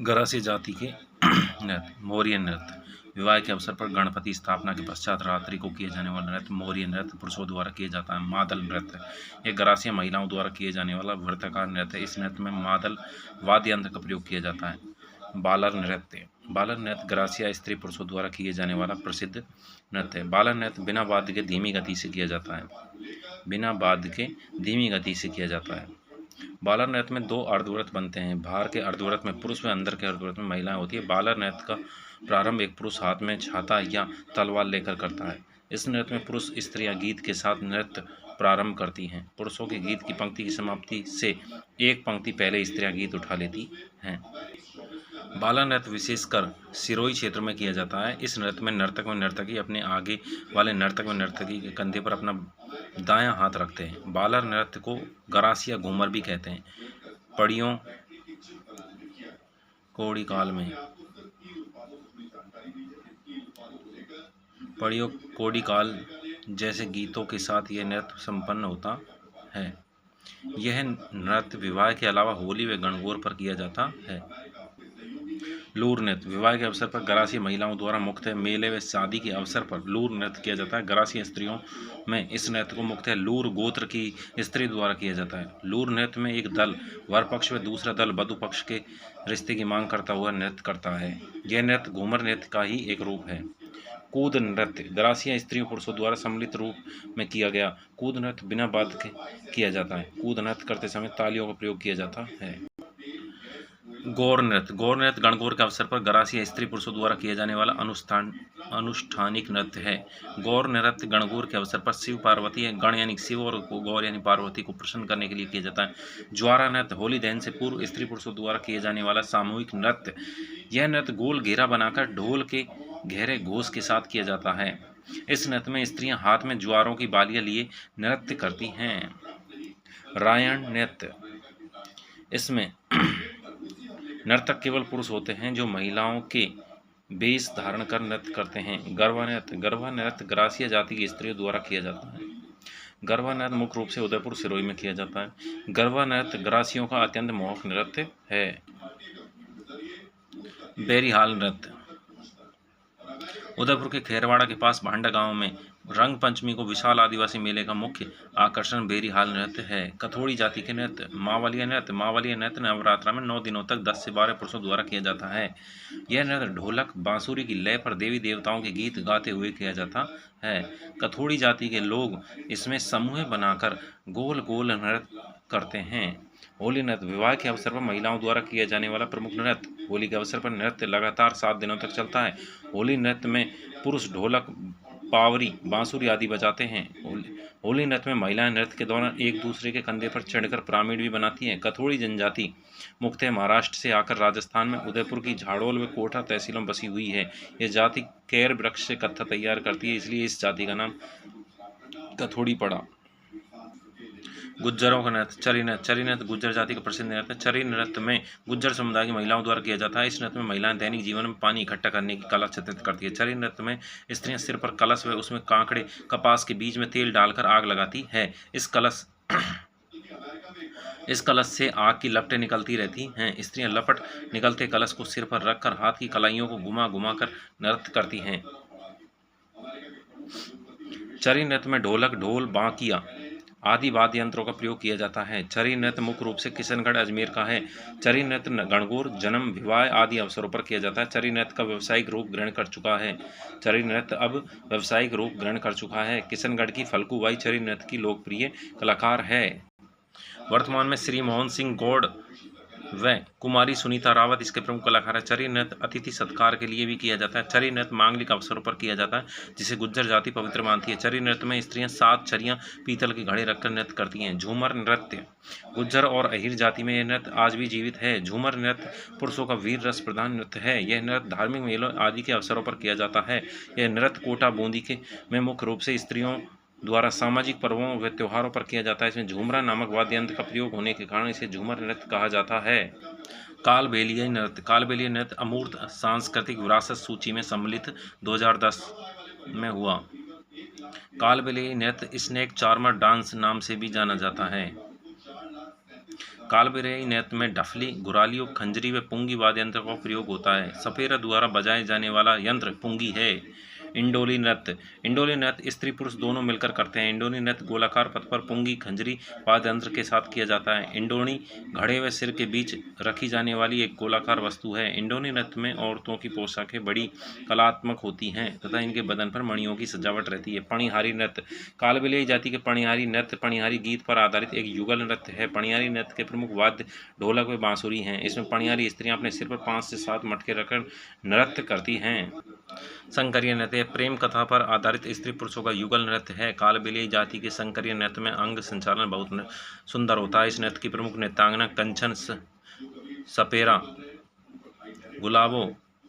गरासिया जाति के नृत्य। मौर्य नृत्य। विवाह के अवसर पर गणपति स्थापना के पश्चात रात्रि को किए जाने वाला नृत्य मौर्य नृत्य पुरुषों द्वारा किया जाता है। मादल नृत्य। यह गरासिया महिलाओं द्वारा किए जाने वाला वृत्ताकार नृत्य है। इस नृत्य में मादल वाद्य यंत्र का प्रयोग किया जाता है। बालर नृत्य। बालर नृत्य गरासिया स्त्री पुरुषों द्वारा किए जाने वाला प्रसिद्ध नृत्य है। बालर नृत्य बिना वाद्य के धीमी गति से किया जाता है। बिना वाद्य के धीमी गति से किया जाता है। बालर नृत्य में दो अर्धव्रत बनते हैं। बाहर के अर्धव्रत में पुरुष व अंदर के अर्धव्रत में महिलाएं होती है। बालर नृत्य का प्रारंभ एक पुरुष हाथ में छाता या तलवार लेकर करता है। इस नृत्य में पुरुष स्त्रियां गीत के साथ नृत्य प्रारंभ करती हैं। पुरुषों के गीत की पंक्ति की समाप्ति से एक पंक्ति पहले स्त्रियां गीत उठा लेती हैं। बालर नृत्य विशेषकर सिरोही क्षेत्र में किया जाता है। इस नृत्य में नर्तक व नर्तकी अपने आगे वाले नर्तक व नर्तकी के कंधे पर अपना दायां हाथ रखते हैं। बालर नृत्य को गरासिया घूमर भी कहते हैं। पड़ियों कोड़ी काल जैसे गीतों के साथ यह नृत्य संपन्न होता है। यह नृत्य विवाह के अलावा होली व गणगौर पर किया जाता है। लूर नृत्य। विवाह के अवसर पर गरासिया महिलाओं द्वारा मुख्यतः मेले व शादी के अवसर पर लूर नृत्य किया जाता है। गरासिया स्त्रियों में इस नृत्य को मुख्यतः लूर गोत्र की स्त्री द्वारा किया जाता है। लूर नृत्य में एक दल वर पक्ष व दूसरा दल वधु पक्ष के रिश्ते की मांग करता हुआ नृत्य करता है। यह नृत्य घूमर नृत्य का ही एक रूप है। कूद नृत्य। गरासिया स्त्रियों पुरुषों द्वारा सम्मिलित रूप में किया गया कूद नृत्य बिना वाद्य के किया जाता है। कूद नृत्य करते समय तालियों का प्रयोग किया जाता है। गौर नृत्य। गौर नृत्य गणगौर के अवसर पर गरासिया स्त्री पुरुषों द्वारा किया जाने वाला अनुष्ठानिक नृत्य है। गौर नृत्य गणगौर के अवसर पर शिव पार्वती गण यानी शिव और गौर यानी पार्वती को प्रसन्न करने के लिए किया जाता है। ज्वारा नृत्य होली दहन से पूर्व स्त्री पुरुषों द्वारा किए जाने वाला सामूहिक नृत्य। यह नृत्य गोल घेरा बनाकर ढोल के गहरे घोष के साथ किया जाता है। इस नृत्य में स्त्रियां हाथ में ज्वारों की बालियां लिए नृत्य करती हैं। रायण नृत्य। इसमें नर्तक केवल पुरुष होते हैं जो महिलाओं के वेश धारण कर नृत्य करते हैं। गरबा नृत्य। गरबा नृत्य गरासिया जाति की स्त्रियों द्वारा किया जाता है। गरबा नृत्य मुख्य रूप से उदयपुर सिरोही में किया जाता है। गरबा नृत्य गरासियों का अत्यंत मोहक नृत्य है। बेरीहाल नृत्य। उदयपुर के खैरवाड़ा के पास भांडा गांव में रंग पंचमी को विशाल आदिवासी मेले का मुख्य आकर्षण बेरीहाल नृत्य है। कथोड़ी जाति के नृत्य। मावलिया नृत्य। मावलिया नृत्य नवरात्रा में 9 दिनों तक 10 से 12 पुरुषों द्वारा किया जाता है। यह नृत्य ढोलक बांसुरी की लय पर देवी देवताओं के गीत गाते हुए किया जाता है। कथोड़ी जाति के लोग इसमें समूह बनाकर गोल गोल नृत्य करते हैं। होली नृत्य। विवाह के अवसर पर महिलाओं द्वारा किया जाने वाला प्रमुख नृत्य। होली के अवसर पर नृत्य लगातार 7 दिनों तक चलता है। होली नृत्य में पुरुष ढोलक पावरी बांसुरी आदि बजाते हैं। होली नृत्य में महिलाएं नृत्य के दौरान एक दूसरे के कंधे पर चढ़कर पिरामिड भी बनाती हैं। कथोड़ी जनजाति मुख्यतः महाराष्ट्र से आकर राजस्थान में उदयपुर की झाड़ोल व कोटा तहसीलों में बसी हुई है। यह जाति कैर वृक्ष से कत्था तैयार करती है, इसलिए इस जाति का नाम कथोड़ी पड़ा। गुज्जरों का नृत्य। चरी नृत्य। चरी नृत्य गुज्जर जाति का प्रसिद्ध नृत्य है। चरी नृत्य में गुज्जर समुदाय की महिलाओं द्वारा किया जाता है। इस नृत्य में महिलाएं दैनिक जीवन में पानी इकट्ठा करने की कला चित्रित करती है। चरी नृत्य में स्त्रियां सिर पर कलश व उसमें कांकड़े कपास के बीज में तेल डालकर आग लगाती है। इस कलश से आग की लपटें निकलती रहती हैं। स्त्रियां लपट निकलते कलश को सिर पर रखकर हाथ की कलाइयों को घुमा घुमा कर नृत्य करती हैं। चरी नृत्य में ढोलक ढोल बांकिया आदि वाद्य यंत्रों का प्रयोग किया जाता है। चरी नृत्य मुख्य रूप से किशनगढ़ अजमेर का है। चरी नृत्य गणगौर जन्म विवाह आदि अवसरों पर किया जाता है। चरी नृत्य का व्यावसायिक रूप ग्रहण कर चुका है। चरी नृत्य अब व्यावसायिक रूप ग्रहण कर चुका है। किशनगढ़ की फल्गू बाई चरी नृत्य की लोकप्रिय कलाकार है। वर्तमान में श्री मोहन सिंह गौड़ व कुमारी सुनीता रावत इसके प्रमुख कलाकार है। चरी नृत्य अतिथि सत्कार के लिए भी किया जाता है। चरी नृत्य मांगलिक अवसरों पर किया जाता है, जिसे गुज्जर जाति पवित्र मानती है। चरी नृत्य में स्त्रियां 7 छरियां पीतल के घड़े रखकर नृत्य करती हैं। झूमर नृत्य। गुज्जर और अहिर जाति में यह नृत्य आज भी जीवित है। झूमर नृत्य पुरुषों का वीर रस प्रधान नृत्य है। यह नृत्य धार्मिक मेलों आदि के अवसरों पर किया जाता है। यह नृत्य कोटा बूंदी में मुख्य रूप से स्त्रियों द्वारा सामाजिक पर्वों व त्योहारों पर किया जाता है। इसमें झूमरा नामक वाद्य यंत्र का प्रयोग होने के कारण इसे झूमर नृत्य कहा जाता है। कालबेलिया नृत्य। कालबेलिया नृत्य अमूर्त सांस्कृतिक विरासत सूची में सम्मिलित 2010 में हुआ। कालबेलिया नृत्य स्नेक चार्मर डांस नाम से भी जाना जाता है। कालबेलियाई नृत्य में डफली, गुराली और खंजरी व पुंगी वाद्य यंत्र का प्रयोग होता है। सपेरा द्वारा बजाए जाने वाला यंत्र पुंगी है। इंडोली नृत्य स्त्री पुरुष दोनों मिलकर करते हैं। इंडोली नृत्य गोलाकार पथ पर पुंगी, खंजरी वाद्य यंत्र के साथ किया जाता है। इंडोनी घड़े व सिर के बीच रखी जाने वाली एक गोलाकार वस्तु है। इंडोनी नृत्य में औरतों की पोशाकें बड़ी कलात्मक होती हैं तथा इनके बदन पर मणियों की सजावट रहती है। पणिहारी नृत्य कालबेलियाई जाति के पणिहारी नृत्य पणिहारी गीत पर आधारित एक युगल नृत्य है। पणिहारी नृत्य के प्रमुख वाद्य ढोलक व बांसुरी हैं। इसमें पणिहारी स्त्रियां अपने सिर पर 5 से 7 मटके रखकर नृत्य करती हैं। संकरीय नृत्य प्रेम कथा पर आधारित स्त्री पुरुषों का युगल नृत्य है। कालबेलियाई जाति के संकरीय नृत्य में अंग संचालन बहुत सुंदर होता है। इस नृत्य की प्रमुख नृत्यांगना कंचन, सपेरा, गुलाबो,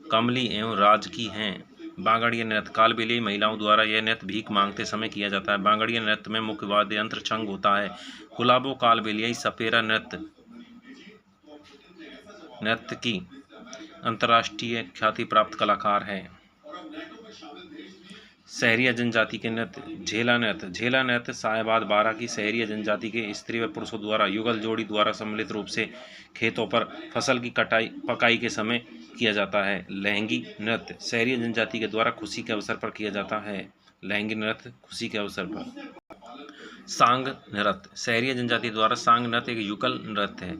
कमली एवं राजकी हैं। बागड़िया नृत्य कालबेलियाई महिलाओं द्वारा यह नृत्य भीख मांगते समय किया जाता है। बागड़िया नृत्य में मुख्य वाद्य यंत्र चंग होता है। गुलाबो कालबेलियाई सपेरा नृत्य की अंतर्राष्ट्रीय ख्याति प्राप्त कलाकार है। सहरिया जनजाति के नृत्य झेला नृत्य साहेबाद बारा की सहरिया जनजाति के स्त्री व पुरुषों द्वारा युगल जोड़ी द्वारा सम्मिलित रूप से खेतों पर फसल की पकाई के समय किया जाता है। लहंगी नृत्य सहरिया जनजाति के द्वारा खुशी के अवसर पर किया जाता है। लहंगी नृत्य खुशी के अवसर पर। सांग नृत्य सहरिया जनजाति द्वारा सांग नृत्य एक युगल नृत्य है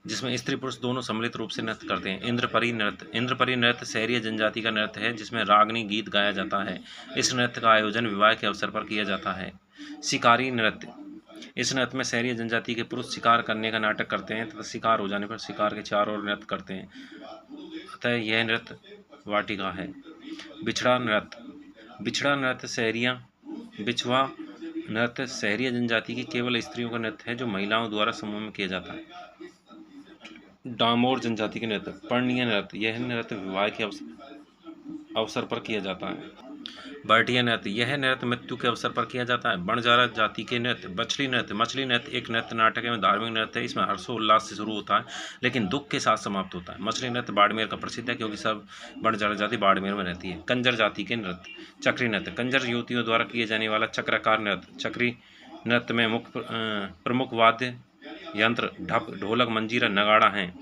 जिसमें स्त्री पुरुष दोनों सम्मिलित रूप से नृत्य करते हैं। इंद्रपरी नृत्य सहरिया जनजाति का नृत्य है जिसमें रागनी गीत गाया जाता है। इस नृत्य का आयोजन विवाह के अवसर पर किया जाता है। शिकारी नृत्य इस नृत्य में सहरिया जनजाति के पुरुष शिकार करने का नाटक करते हैं तथा शिकार हो जाने पर शिकार के चारों ओर नृत्य करते हैं, अतः यह नृत्य वाटिका है। बिछवा नृत्य सहरिया जनजाति की केवल स्त्रियों का नृत्य है जो महिलाओं द्वारा समूह में किया जाता है। डामोर जनजाति के नृत्य पर्णीय नृत्य यह नृत्य विवाह के अवसर पर किया जाता है। बर्टिया नृत्य यह नृत्य मृत्यु के अवसर पर किया जाता है। बणजारा जाति के नृत्य मछली नृत्य एक नृत्य नाटक एवं धार्मिक नृत्य है। इसमें हर्षोल्लास से शुरू होता है लेकिन दुख के साथ समाप्त होता है। मछली नृत्य बाड़मेर का प्रसिद्ध है क्योंकि सब बणजारा जाति बाड़मेर में रहती है। कंजर जाति के नृत्य चक्री नृत्य कंजर युवतियों द्वारा किए जाने वाला चक्राकार नृत्य। चक्री नृत्य में प्रमुख वाद्य यंत्र ढप, ढोलक, मंजीरा, नगाड़ा हैं।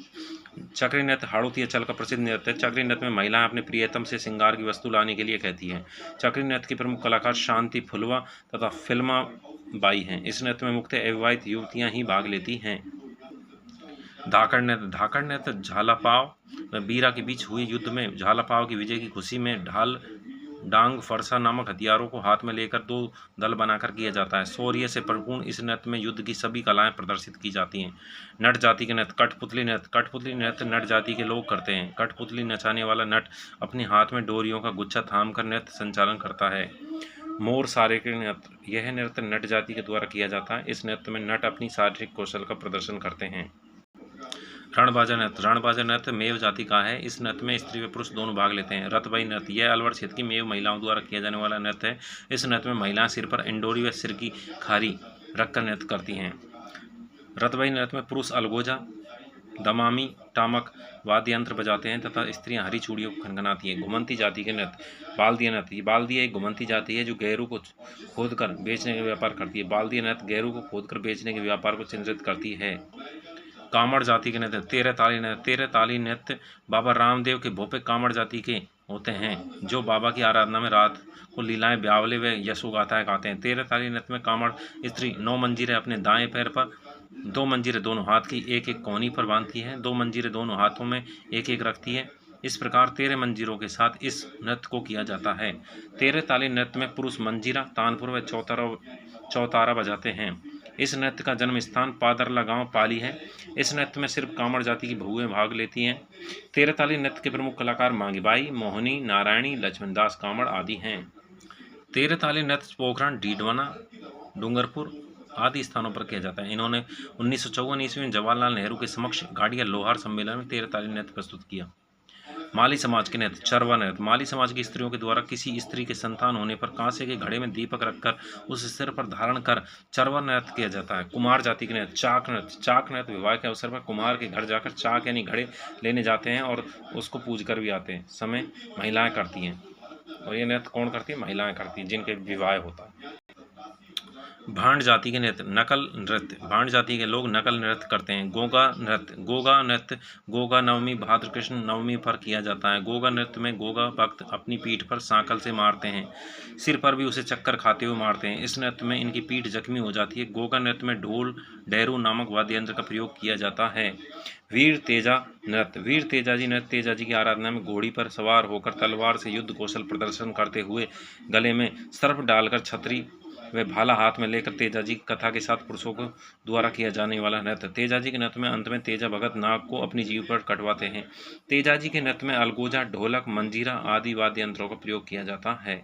चक्री नृत्य हाड़ौती अंचल का प्रसिद्ध नृत्य है। चक्री नृत्य में महिलाएं अपने प्रियतम से श्रृंगार की वस्तु लाने के लिए कहती हैं। चक्री नृत्य के प्रमुख कलाकार शांति फुलवा तथा फिल्मा बाई हैं। इस नृत्य में मुख्यतः अविवाहित युवतियां ही भाग लेती हैं। धाकड़ नृत्य झालापाव व बीरा के बीच हुए युद्ध में झालापाव की विजय की खुशी में ढाल, डांग, फरसा नामक हथियारों को हाथ में लेकर 2 दल बनाकर किया जाता है। शौर्य से परिपूर्ण इस नृत्य में युद्ध की सभी कलाएं प्रदर्शित की जाती हैं। नट जाति के नृत्य कठपुतली नृत्य नट जाति के लोग करते हैं। कठपुतली नचाने वाला नट अपने हाथ में डोरियों का गुच्छा थामकर नृत्य संचालन करता है। मोर सारे के नृत्य यह नृत्य नट जाति के द्वारा किया जाता है। इस नृत्य में नट अपनी शारीरिक कौशल का प्रदर्शन करते हैं। रणबाजा नृत्य मेव जाति का है। इस नृत्य में स्त्री व पुरुष दोनों भाग लेते हैं। रतबाई नृत्य यह अलवर क्षेत्र की मेव महिलाओं द्वारा किया जाने वाला नृत्य है। इस नृत्य में महिलाएं सिर पर इंडोरी व सिर की खारी रखकर नृत्य करती हैं। रतबाई नृत्य में पुरुष अलगोजा, दमामी, टामक वाद्य यंत्र बजाते हैं तथा स्त्रियां हरी चूड़ियों को खनखनाती हैं। घुमंती जाति के नृत्य बाल्दिया नृत्य बाल्दिया एक घुमंती जाति है जो गैरू को खोदकर बेचने का व्यापार करती है। बाल्दिया नृत्य गैरू को खोदकर बेचने के व्यापार को चित्रित करती है। कामड़ जाति के नृत्य तेरह ताली नृत्य बाबा रामदेव के भोपे कामड़ जाति के होते हैं जो बाबा की आराधना में रात को लीलाएं, ब्यावले व यशो गाथाएं गाते हैं। 13 ताली नृत्य में कामड़ स्त्री 9 मंजीरें अपने दाएं पैर पर, 2 मंजीरें दोनों हाथ की एक एक कोहनी पर बांधती है, 2 मंजीरें दोनों हाथों में एक एक रखती है। इस प्रकार 13 मंजीरों के साथ इस नृत्य को किया जाता है। 13 ताली नृत्य में पुरुष मंजीरा, तानपुर व चौतारा बजाते हैं। इस नृत्य का जन्म स्थान पादरला गांव पाली है। इस नृत्य में सिर्फ कामड़ जाति की बहुएं भाग लेती हैं। 13 ताली नृत्य के प्रमुख कलाकार मांगीबाई, मोहनी, नारायणी, लक्ष्मणदास कामड़ आदि हैं। 13 ताली नृत्य पोखरण, डीडवाना, डूंगरपुर आदि स्थानों पर किया जाता है। इन्होंने 1954 ईस्वी में जवाहरलाल नेहरू के समक्ष घाटिया लोहार सम्मेलन में 13 ताली नृत्य प्रस्तुत किया। माली समाज के नृत्य चरवा नृत्य माली समाज की स्त्रियों के द्वारा किसी स्त्री के संतान होने पर कांसे के घड़े में दीपक रखकर उस सिर पर धारण कर चरवा नृत्य किया जाता है। कुमार जाति के नृत्य चाक नृत्य विवाह के अवसर पर कुमार के घर जाकर चाक यानी घड़े लेने जाते हैं और उसको पूज कर भी आते हैं। समय महिलाएं करती हैं और ये नृत्य कौन करती है? महिलाएं करती हैं जिनके विवाह होता है। भांड जाति के नृत्य, नकल नृत्य, भांड जाति के लोग नकल नृत्य करते हैं। गोगा नृत्य, गोगा नृत्य गोगा नवमी भाद्र कृष्ण नवमी पर किया जाता है। गोगा नृत्य में गोगा भक्त अपनी पीठ पर सांकल से मारते हैं, सिर पर भी उसे चक्कर खाते हुए मारते हैं। इस नृत्य में इनकी पीठ जख्मी हो जाती है। गोगा नृत्य में ढोल डैरू नामक वाद्य यंत्र का प्रयोग किया जाता है। वीर तेजा नृत्य, वीर तेजाजी नृत्य तेजाजी की आराधना में घोड़ी पर सवार होकर तलवार से युद्ध कौशल प्रदर्शन करते हुए गले में सर्प डालकर छतरी वे भाला हाथ में लेकर तेजाजी की कथा के साथ पुरुषों को द्वारा किया जाने वाला नृत्य। तेजाजी के नृत्य में अंत में तेजा भगत नाग को अपनी जीभ पर कटवाते हैं। तेजाजी के नृत्य में अलगोजा ढोलक मंजीरा आदि वाद्य यंत्रों का प्रयोग किया जाता है।